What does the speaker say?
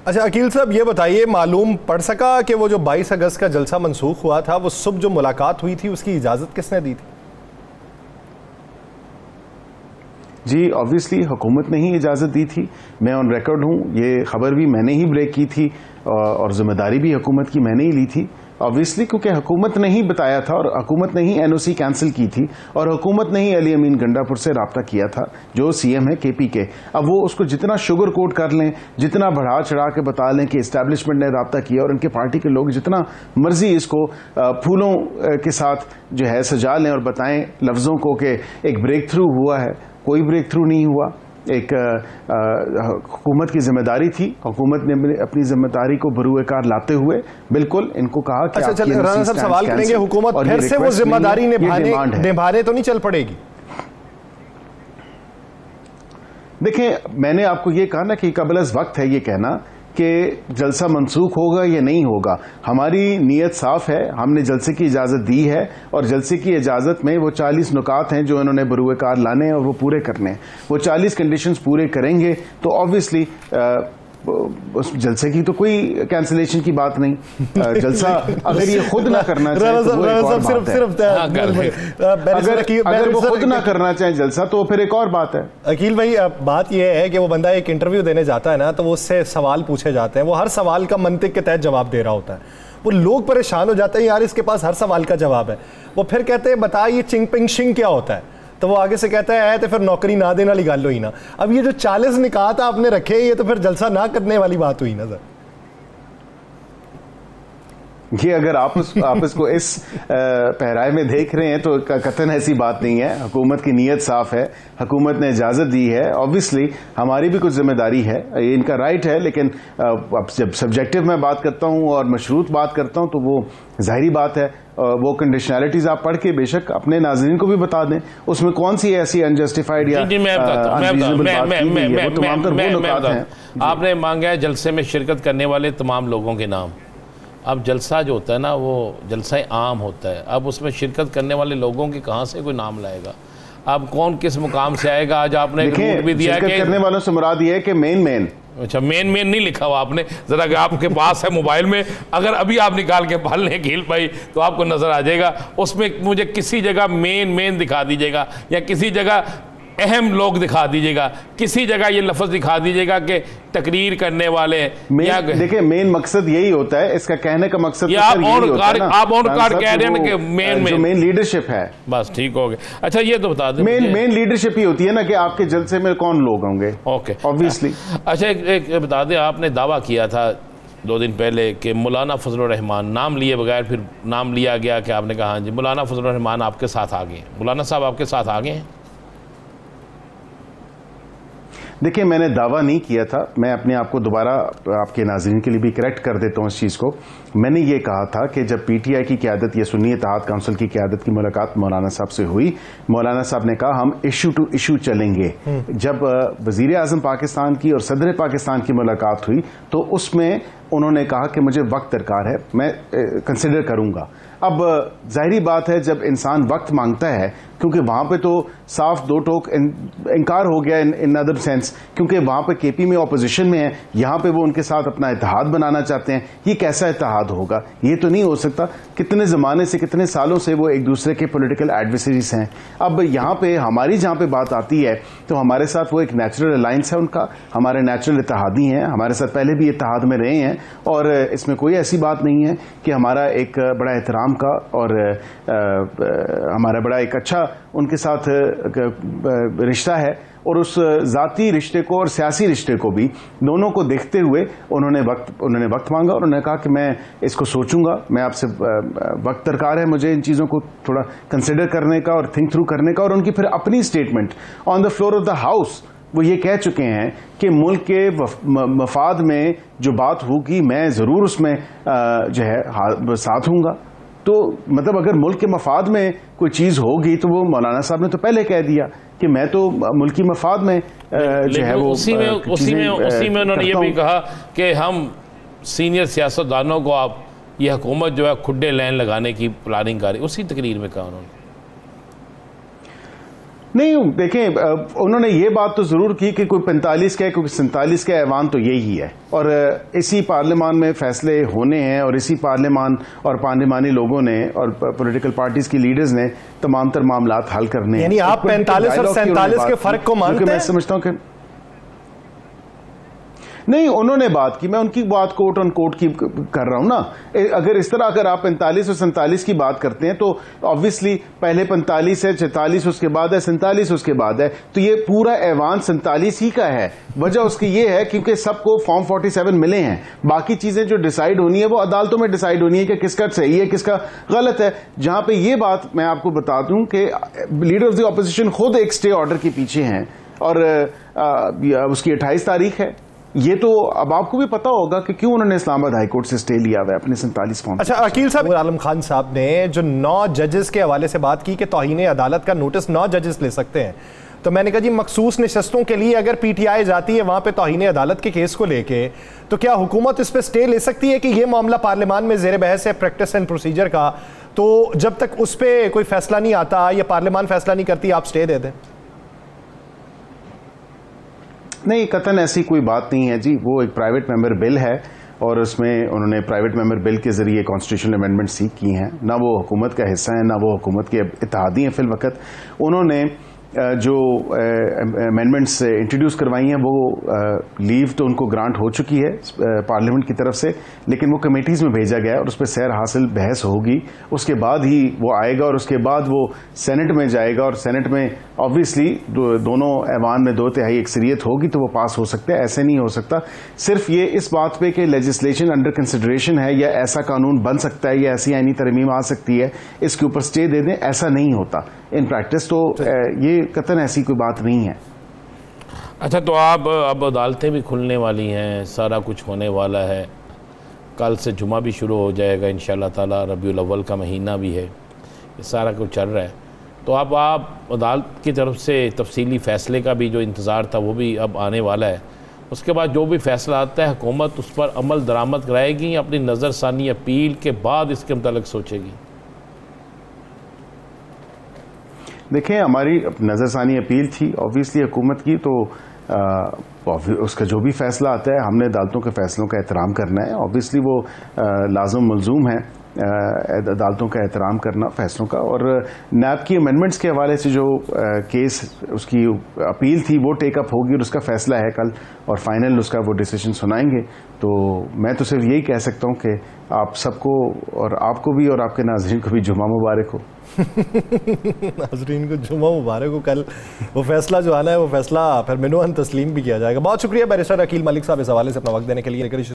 اچھا عقیل صاحب یہ بتائیے، معلوم پڑ سکا کہ وہ جو 22 اگست کا جلسہ منسوخ ہوا تھا وہ صبح جو ملاقات ہوئی تھی اس کی اجازت کس نے دی تھی؟ جی آبویسلی حکومت نے ہی اجازت دی تھی، میں آن ریکارڈ ہوں، یہ خبر بھی میں نے ہی بریک کی تھی اور ذمہ داری بھی حکومت کی میں نے ہی لی تھی آبویسلی، کیونکہ حکومت نے ہی بتایا تھا اور حکومت نے ہی این او سی کینسل کی تھی اور حکومت نے ہی علی امین گنڈا پور سے رابطہ کیا تھا جو سی ایم ہے کے پی کے۔ اب وہ اس کو جتنا شوگر کوٹ کر لیں، جتنا بڑھا چڑھا کے بتا لیں کہ اسٹیبلشمنٹ نے رابطہ کیا اور ان کے پارٹی کے لوگ جتنا مرضی اس کو پھولوں کے ساتھ جو ہے سجا لیں اور بتائیں لفظوں کو کہ ایک بریک تھرو ہوا ہے، کوئی بریک تھرو نہیں ہوا۔ ایک حکومت کی ذمہ داری تھی، حکومت نے اپنی ذمہ داری کو بروئے کار لاتے ہوئے بالکل ان کو کہا کہ اچھا چل رانا صاحب سوال کریں گے، حکومت پھر سے وہ ذمہ داری نبھانے تو نہیں چل پڑے گی؟ دیکھیں میں نے آپ کو یہ کہا نا کہ قبل از وقت ہے یہ کہنا کہ جلسہ منسوخ ہوگا یا نہیں ہوگا۔ ہماری نیت صاف ہے، ہم نے جلسے کی اجازت دی ہے اور جلسے کی اجازت میں وہ 40 نکات ہیں جو انہوں نے بروئے کار لانے ہیں اور وہ پورے کرنے ہیں، وہ 40 کنڈیشنز پورے کریں گے تو آبویسلی اس جلسے کی تو کوئی کینسلیشن کی بات نہیں۔ جلسہ اگر یہ خود نہ کرنا چاہے تو وہ ایک اور بات ہے، اگر وہ خود نہ کرنا چاہیں جلسہ تو پھر ایک اور بات ہے۔ عقیل بھائی بات یہ ہے کہ وہ بندہ ایک انٹرویو دینے جاتا ہے نا تو وہ اس سے سوال پوچھے جاتے ہیں، وہ ہر سوال کا منطق کے تحت جواب دے رہا ہوتا ہے، وہ لوگ پریشان ہو جاتے ہیں یار اس کے پاس ہر سوال کا جواب ہے، وہ پھر کہتے ہیں بتا یہ چنگ پنگ شنگ کیا ہوتا ہے، تو وہ آگے سے کہتا ہے تو پھر نوکری نہ دینا والی گل ہوئی نا۔ اب یہ جو 40 نکات آپ نے رکھے یہ تو پھر جلسہ نہ کرنے والی بات ہوئی نا سر۔ یہ اگر آپ اس کو اس پہرائے میں دیکھ رہے ہیں تو قطعاً ایسی بات نہیں ہے، حکومت کی نیت صاف ہے، حکومت نے اجازت دی ہے، آبویسلی ہماری بھی کچھ ذمہ داری ہے، یہ ان کا رائٹ ہے، لیکن اب جب سبجیکٹو میں بات کرتا ہوں اور مشروط بات کرتا ہوں تو وہ ظاہری بات ہے، وہ کنڈیشنلٹیز آپ پڑھ کے بے شک اپنے ناظرین کو بھی بتا دیں اس میں کون سی ایسی انجسٹیفائڈ یا انریزنیبل بات کی گئی ہے، وہ تمام تر وہ نکات ہیں۔ آپ نے مانگا ہے جلسے میں شرکت کرنے والے تمام لوگوں کے نام، اب جلسہ جو ہوتا ہے نا وہ جلسہ عام ہوتا ہے، اب اس میں شرکت کرنے والے لوگوں کے کہاں سے کوئی نام لائے گا، اب کون کس مقام سے آئے گا؟ آج آپ نے روٹ بھی دیا کہ شرکت کرنے والوں سے مراد یہ ہے کہ مین اچھا مین نہیں لکھا ہوا آپ نے، ذرا کہ آپ کے پاس ہے موبائل میں، اگر ابھی آپ نکال کے پڑھ لیں عقیل بھائی تو آپ کو نظر آ جائے گا، اس میں مجھے کسی جگہ مین دکھا دیجیے گا یا کسی جگہ اہم لوگ دکھا دیجیے گا، کسی جگہ یہ لفظ دکھا دیجیے گا کہ تقریر کرنے والے۔ دیکھیں مین مقصد یہی ہوتا ہے، اس کا کہنے کا مقصد آپ آن کارڈ کہہ رہے ہیں کہ جو مین لیڈرشپ ہے، بس ٹھیک ہو گیا۔ اچھا یہ تو بتا دیں مین لیڈرشپ ہی ہوتی ہے نا کہ آپ کے جلسے میں کون لوگ ہوں گے، اوکے obviously۔ اچھا ایک بتا دیں، آپ نے دعویٰ کیا تھا 2 دن پہلے کہ مولانا فضل الرحمان، نام لیے بغیر پھر نام لیا گیا کہ آپ نے کہا ہاں جی مولانا فضل الرحمان آپ کے ساتھ آ گئے ہیں، مولانا صاحب آپ کے ساتھ آ گئے ہیں؟ دیکھیں میں نے دعویٰ نہیں کیا تھا، میں اپنے آپ کو دوبارہ آپ کے ناظرین کے لیے بھی کریکٹ کر دیتا ہوں اس چیز کو۔ میں نے یہ کہا تھا کہ جب پی ٹی آئی کی قیادت یا سنی اتحاد کونسل کی قیادت کی ملاقات مولانا صاحب سے ہوئی، مولانا صاحب نے کہا ہم ایشو ٹو ایشو چلیں گے۔ جب وزیر اعظم پاکستان کی اور صدر پاکستان کی ملاقات ہوئی تو اس میں انہوں نے کہا کہ مجھے وقت درکار ہے، میں کنسیڈر کروں گا۔ اب ظاہری بات ہے جب انسان وقت مانگتا ہے، کیونکہ وہاں پہ تو صاف دو ٹوک انکار ہو گیا ان ادر سینس، کیونکہ وہاں پہ کے پی میں اپوزیشن میں ہے، یہاں پہ وہ ان کے ساتھ اپنا اتحاد بنانا چاہتے ہیں۔ یہ کیسا اتحاد ہوگا؟ یہ تو نہیں ہو سکتا، کتنے زمانے سے کتنے سالوں سے وہ ایک دوسرے کے پولیٹیکل ایڈورسریز ہیں۔ اب یہاں پہ ہماری جہاں پہ بات آتی ہے تو ہمارے ساتھ وہ ایک نیچرل الائنس ہے ان کا، ہمارے نیچرل اتحادی ہیں، ہمارے ساتھ پہلے بھی اتحاد میں رہے ہیں اور اس میں کوئی ایسی بات نہیں ہے کہ ہمارا ایک بڑا احترام کا اور ہمارا بڑا ایک اچھا ان کے ساتھ رشتہ ہے، اور اس ذاتی رشتے کو اور سیاسی رشتے کو بھی دونوں کو دیکھتے ہوئے انہوں نے وقت مانگا اور انہوں نے کہا کہ میں اس کو سوچوں گا، میں آپ سے وقت درکار ہے مجھے ان چیزوں کو تھوڑا کنسیڈر کرنے کا اور تھنک تھرو کرنے کا۔ اور ان کی پھر اپنی statement on the floor of the house وہ یہ کہہ چکے ہیں کہ ملک کے مفاد میں جو بات ہوگی میں ضرور اس میں جو ہے ساتھ ہوں گا۔ تو مطلب اگر ملک کے مفاد میں کوئی چیز ہوگی تو وہ مولانا صاحب نے تو پہلے کہہ دیا کہ میں تو ملکی مفاد میں جو ہے وہ اسی میں انہوں نے یہ بھی کہا کہ ہم سینئر سیاستدانوں کو آپ یہ حکومت جو ہے کھڈے لائن لگانے کی پلاننگ کر رہی، اسی تقریر میں کہا انہوں نے۔ نہیں دیکھیں انہوں نے یہ بات تو ضرور کی کہ کوئی 45 کا ہے کوئی 47 کا ایوان تو یہی ہے اور اسی پارلیمان میں فیصلے ہونے ہیں اور اسی پارلیمان اور پارلیمانی لوگوں نے اور پولیٹیکل پارٹیز کی لیڈرز نے تمام تر معاملات حل کرنے ہیں. یعنی آپ 45 اور 47 کے فرق کو مانتے ہیں؟ میں سمجھتا ہوں کہ نہیں, انہوں نے بات کی, میں ان کی بات کوٹ آن کوٹ کی کر رہا ہوں نا. اگر اس طرح اگر آپ 45 اور 47 کی بات کرتے ہیں تو آبویسلی پہلے 45 ہے, 46 اس کے بعد ہے, 47 اس کے بعد ہے, تو یہ پورا ایوان 47 ہی کا ہے. وجہ اس کی یہ ہے کیونکہ سب کو فارم 47 ملے ہیں. باقی چیزیں جو ڈیسائیڈ ہونی ہے وہ عدالتوں میں ڈیسائیڈ ہونی ہے کہ کس کا صحیح ہے کس کا غلط ہے. جہاں پہ یہ بات میں آپ کو بتا دوں کہ لیڈر آف دی اپوزیشن خود ایک اسٹے آرڈر کے پیچھے ہیں اور اس کی 28 تاریخ ہے. یہ تو اب آپ کو بھی پتا ہوگا کہ کیوں انہوں نے اسلام آباد ہائی کورٹ سے اسٹے لیا ہوا ہے اپنے 47 فارم. اچھا, عقیل صاحب, عالم خان صاحب نے جو 9 ججز کے حوالے سے بات کی کہ توہین عدالت کا نوٹس 9 ججز لے سکتے ہیں, تو میں نے کہا جی مخصوص نشستوں کے لیے اگر پی ٹی آئی جاتی ہے وہاں پہ توہین عدالت کے کیس کو لے کے, تو کیا حکومت اس پہ سٹے لے سکتی ہے کہ یہ معاملہ پارلیمان میں زیر بحث ہے پریکٹس اینڈ پروسیجر کا, تو جب تک اس پہ کوئی فیصلہ نہیں آتا یا پارلیمان فیصلہ نہیں کرتی آپ سٹے دے دیں؟ نہیں, قطعاً ایسی کوئی بات نہیں ہے جی. وہ ایک پرائیویٹ ممبر بل ہے اور اس میں انہوں نے پرائیویٹ ممبر بل کے ذریعے کانسٹیٹیوشنل امینڈمنٹ سیکھ کی ہیں. نہ وہ حکومت کا حصہ ہیں نہ وہ حکومت کے اتحادی ہیں. فی الوقت انہوں نے جو امینڈمنٹس انٹروڈیوس کروائی ہیں وہ لیو تو ان کو گرانٹ ہو چکی ہے پارلیمنٹ کی طرف سے, لیکن وہ کمیٹیز میں بھیجا گیا ہے اور اس پہ سیر حاصل بحث ہوگی. اس کے بعد ہی وہ آئے گا اور اس کے بعد وہ سینٹ میں جائے گا اور سینٹ میں آبویسلی دونوں ایوان میں 2/3 اکثریت ہوگی تو وہ پاس ہو سکتا ہے. ایسے نہیں ہو سکتا صرف یہ اس بات پہ کہ لیجسلیشن انڈر کنسیڈریشن ہے یا ایسا قانون بن سکتا ہے یا ایسی آئینی ترمیم آ سکتی ہے اس کے اوپر سٹے دے دیں, ایسا نہیں ہوتا ان پریکٹس. تو یہ قطعاً ایسی کوئی بات نہیں ہے. اچھا, تو آپ اب عدالتیں بھی کھلنے والی ہیں, سارا کچھ ہونے والا ہے, کل سے جمعہ بھی شروع ہو جائے گا انشاءاللہ تعالی, ربیع الاول کا مہینہ بھی ہے, یہ سارا کچھ چل رہا ہے. تو اب آپ عدالت کی طرف سے تفصیلی فیصلے کا بھی جو انتظار تھا وہ بھی اب آنے والا ہے. اس کے بعد جو بھی فیصلہ آتا ہے حکومت اس پر عمل درآمد کرائے گی, اپنی نظر ثانی اپیل کے بعد اس کے متعلق سوچے گی؟ دیکھیں, ہماری نظر ثانی اپیل تھی آبویسلی حکومت کی, تو اس کا جو بھی فیصلہ آتا ہے ہم نے عدالتوں کے فیصلوں کا احترام کرنا ہے. آبویسلی وہ لازم ملزوم ہے عدالتوں کا احترام کرنا فیصلوں کا. اور نیب کی امینڈمنٹس کے حوالے سے جو کیس اس کی اپیل تھی وہ ٹیک اپ ہوگی اور اس کا فیصلہ ہے کل اور فائنل اس کا وہ ڈیسیجن سنائیں گے. تو میں تو صرف یہی کہہ سکتا ہوں کہ آپ سب کو اور آپ کو بھی اور آپ کے ناظرین کو بھی جمعہ مبارک ہو. ناظرین کو جمعہ مبارک ہو. کل وہ فیصلہ جو آنا ہے وہ فیصلہ پھر منوہن تسلیم بھی کیا جائے گا. بہت شکریہ بیرسٹر عقیل ملک صاحب اس حوالے سے اپنا وقت دینے کے لیے.